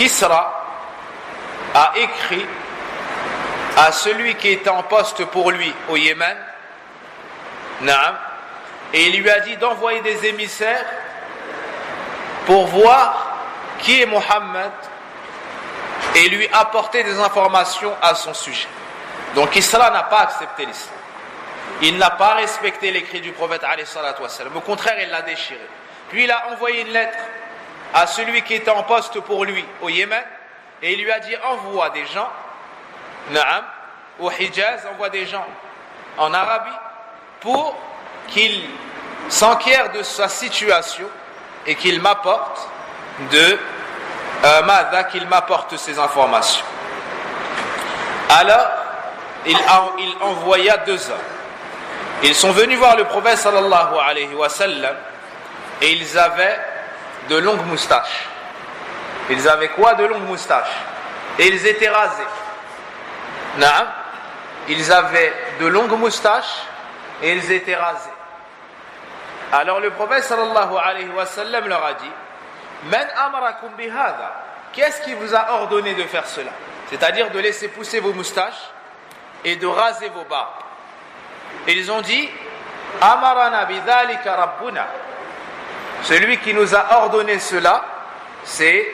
Kisra a écrit à celui qui était en poste pour lui au Yémen, et il lui a dit d'envoyer des émissaires pour voir qui est Mohammed et lui apporter des informations à son sujet. Donc Kisra n'a pas accepté l'islam. Il n'a pas respecté l'écrit du prophète alayhi salatu wassalam. Au contraire, il l'a déchiré. Puis il a envoyé une lettre à celui qui était en poste pour lui au Yémen et il lui a dit envoie des gens au Hijaz, envoie des gens en Arabie pour qu'il s'enquiert de sa situation et qu'il m'apporte qu'il m'apporte ces informations. Alors il envoya 2 hommes. Ils sont venus voir le prophète sallallahu alayhi wa sallam et ils avaient de longues moustaches. Ils avaient quoi? De longues moustaches. Et ils étaient rasés. Ils avaient de longues moustaches et ils étaient rasés. Alors le prophète sallallahu alayhi wa sallam leur a dit: Man amarakum bihadha, qu'est-ce qui vous a ordonné de faire cela? C'est-à-dire de laisser pousser vos moustaches et de raser vos barbes. Et ils ont dit: Amarana bidhalika rabbuna, celui qui nous a ordonné cela, c'est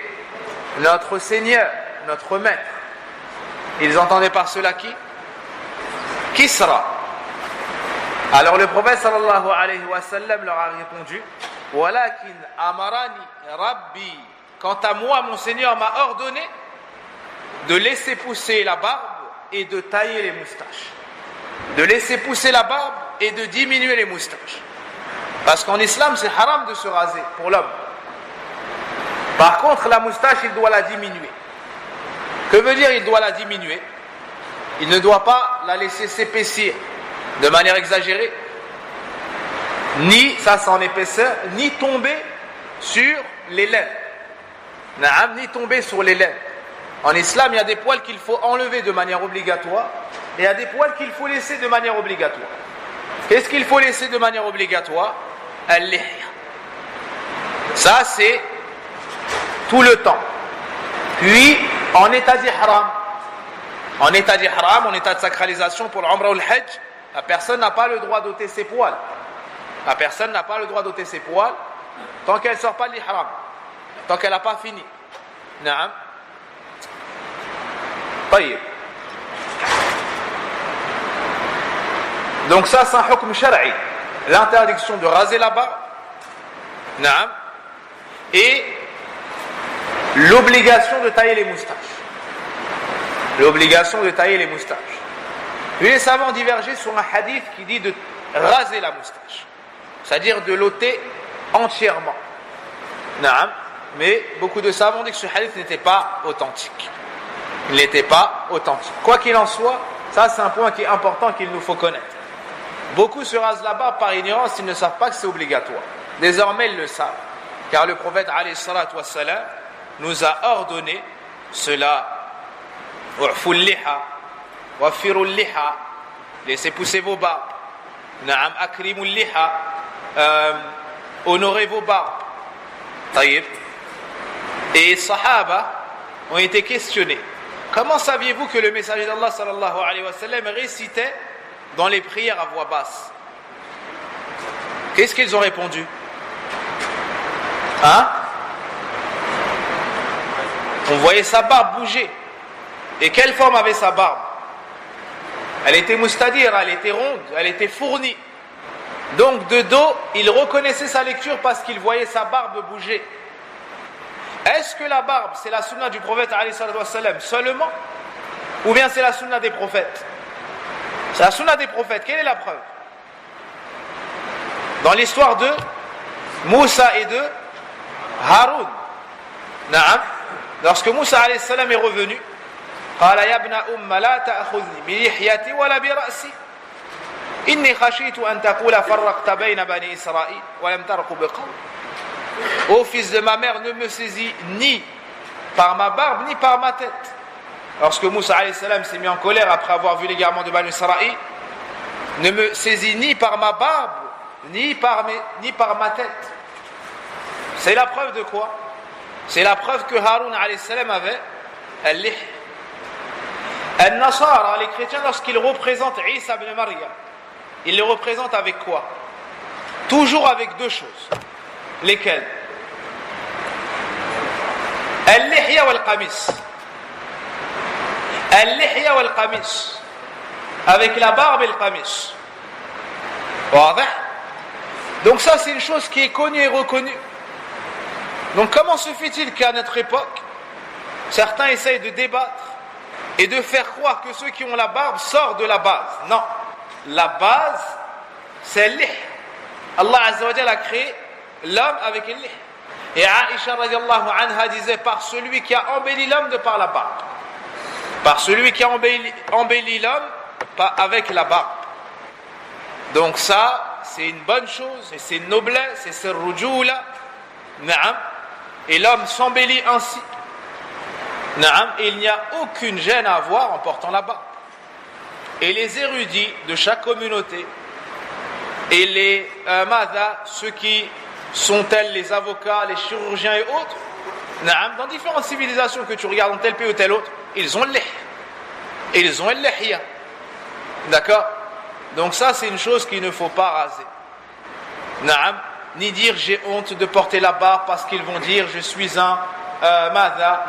notre Seigneur, notre Maître. Ils entendaient par cela qui? Kisra. Alors le prophète sallallahu alayhi wa sallam leur a répondu: Walakin amarani rabbi, quant à moi mon Seigneur m'a ordonné de laisser pousser la barbe et de tailler les moustaches. De laisser pousser la barbe et de diminuer les moustaches. Parce qu'en islam c'est haram de se raser pour l'homme. Par contre la moustache il doit la diminuer. Que veut dire il doit la diminuer? Il ne doit pas la laisser s'épaissir de manière exagérée, ni ça c'est en épaisseur, ni tomber sur les lèvres, ni tomber sur les lèvres. En islam il y a des poils qu'il faut enlever de manière obligatoire et il y a des poils qu'il faut laisser de manière obligatoire. Qu'est-ce qu'il faut laisser de manière obligatoire? Al-lihya. Ça c'est tout le temps. Puis en état d'ihram, en état de sacralisation pour l'umrah ou le hajj, la personne n'a pas le droit d'ôter ses poils. La personne n'a pas le droit d'ôter ses poils tant qu'elle ne sort pas de l'ihram, tant qu'elle n'a pas fini. Naam. Tayyib. Donc ça c'est un hukm shar'i, l'interdiction de raser la barbe, naam, et l'obligation de tailler les moustaches. L'obligation de tailler les moustaches. Puis les savants divergent sur un hadith qui dit de raser la moustache, c'est-à-dire de l'ôter entièrement. Naam. Mais beaucoup de savants disent que ce hadith n'était pas authentique. Il n'était pas authentique. Quoi qu'il en soit, ça c'est un point qui est important qu'il nous faut connaître. Beaucoup se rasent la barbe par ignorance, ils ne savent pas que c'est obligatoire. Désormais ils le savent, car le prophète alayhi salatu wassalam nous a ordonné cela. U'ful liha, wafirul liha, laissez pousser vos barbes. Na'am akrimul liha, honorez vos barbes. Taïb. Et les sahaba ont été questionnés. Comment saviez-vous que le messager d'Allah sallallahu alayhi wa sallam récitait dans les prières à voix basse? Qu'est-ce qu'ils ont répondu? On voyait sa barbe bouger. Et quelle forme avait sa barbe? Elle était moustadira, elle était ronde, elle était fournie. Donc de dos, il reconnaissait sa lecture parce qu'il voyait sa barbe bouger. Est-ce que la barbe, c'est la sunna du prophète alayhi salatu wassalam seulement? Ou bien c'est la sunna des prophètes? C'est la sunna des prophètes. Quelle est la preuve? Dans l'histoire de Moussa et de Haroun. Naam. Lorsque Moussa alayhi salam est revenu, قال يا ابن أم لا تأخذني بلحيتي ولا برأسي إني خشيت أن تقول فرقت بين بني إسرائيل ولم ترق بقول. Ô fils de ma mère, ne me saisis ni par ma barbe ni par ma tête. Lorsque Moussa alayhi salam s'est mis en colère après avoir vu l'égarement de Bani Israël, ne me saisis ni par ma barbe ni par ma tête. C'est la preuve de quoi? C'est la preuve que Haroun alayhi salam avait al-lih. Al-Nasara, les chrétiens, lorsqu'ils représentent Isa ibn Maryam, ils les représentent avec quoi? Toujours avec deux choses. Lesquelles? Al-lihya wal-qamis. Al-lihya wal-qamis. Avec la barbe et le qamis. Donc ça, c'est une chose qui est connue et reconnue. Donc comment se fait-il qu'à notre époque, certains essayent de débattre et de faire croire que ceux qui ont la barbe sortent de la base? Non. La base, c'est l'ih. Allah Azza wa Jalla a créé l'homme avec l'ih. Et Aïcha radiallahu anha disait, par celui qui a embelli l'homme de par la barbe. Par celui qui a embelli l'homme avec la barbe. Donc ça, c'est une bonne chose, et c'est une noblesse, et c'est rujula. Naam. Et l'homme s'embellit ainsi. Naam. Et il n'y a aucune gêne à avoir en portant la barbe. Et les érudits de chaque communauté, et les ceux qui sont tels les avocats, les chirurgiens et autres, naam, dans différentes civilisations que tu regardes dans tel pays ou tel autre, ils ont l'ih. Et ils ont l'ihya. D'accord? Donc ça, c'est une chose qu'il ne faut pas raser. Naam. Ni dire j'ai honte de porter la barbe parce qu'ils vont dire je suis un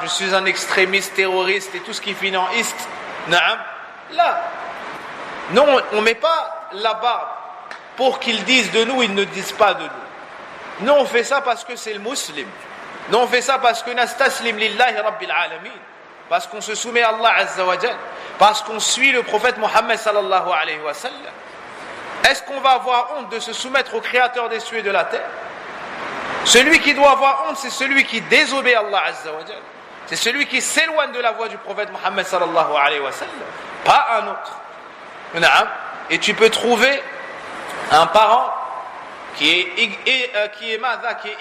je suis un extrémiste, terroriste et tout ce qui finit en ist. Naam. Là. Non, on ne met pas la barbe pour qu'ils disent de nous, ils ne disent pas de nous. Non, on fait ça parce que c'est le musulman. Non, on fait ça parce que nastaslim lillahi rabbil alamin. Parce qu'on se soumet à Allah Azza wa Jal. Parce qu'on suit le prophète Mohammed sallallahu alayhi wa sallam. Est-ce qu'on va avoir honte de se soumettre au créateur des cieux et de la terre? Celui qui doit avoir honte, c'est celui qui désobéit à Allah Azza wa Jal. C'est celui qui s'éloigne de la voie du prophète Mohammed sallallahu alayhi wa sallam. Pas un autre. Et tu peux trouver un parent qui est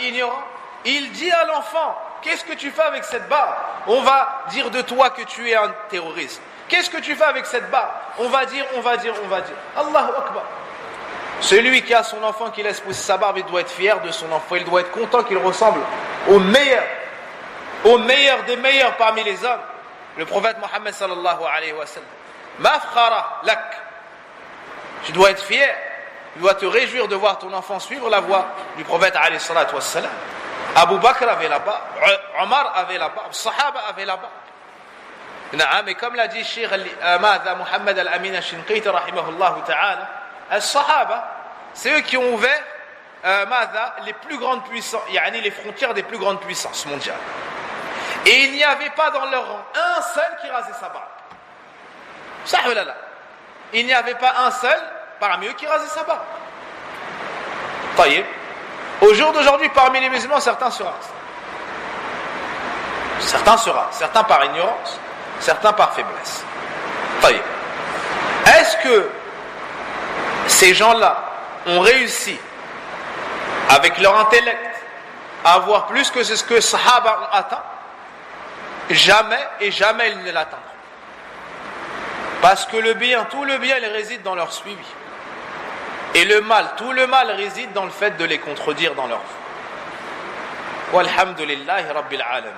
ignorant. Il dit à l'enfant, qu'est-ce que tu fais avec cette barbe? On va dire de toi que tu es un terroriste. Qu'est-ce que tu fais avec cette barbe? On va dire. Allahu Akbar. Celui qui a son enfant qui laisse pousser sa barbe, il doit être fier de son enfant. Il doit être content qu'il ressemble au meilleur des meilleurs parmi les hommes. Le prophète Mohammed sallallahu alayhi wa sallam. Mafkhara lak. Tu dois être fier. Tu dois te réjouir de voir ton enfant suivre la voie du prophète alayhi salatu wa sallam. Abu Bakr avait la barbe, Omar avait la barbe, Sahaba avait la barbe. Et comme l'a dit Cheikh Mohammed Al-Amin Al-Shinqiti rahimahullah ta'ala, Al-Sahaba, c'est eux qui ont ouvert les plus grandes puissances, les frontières des plus grandes puissances mondiales. Et il n'y avait pas dans leur rang un seul qui rasait sa barbe. Sahulala. Il n'y avait pas un seul parmi eux qui rasait sa barbe. Taïb. Au jour d'aujourd'hui, parmi les musulmans, certains se rasent. Certains par ignorance, certains par faiblesse. Taïb. Est-ce que ces gens-là ont réussi, avec leur intellect, à avoir plus que ce que Sahaba ont atteint? Jamais et jamais ils ne l'atteindront. Parce que tout le bien, il réside dans leur suivi. Et le mal, tout le mal réside dans le fait de les contredire dans leur vie. Walhamdulillahi rabbil alamin.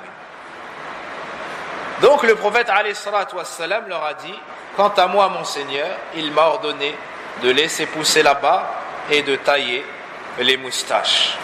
Donc le prophète alayhi salatu wassalam leur a dit, quant à moi mon Seigneur, il m'a ordonné de laisser pousser la barbe et de tailler les moustaches.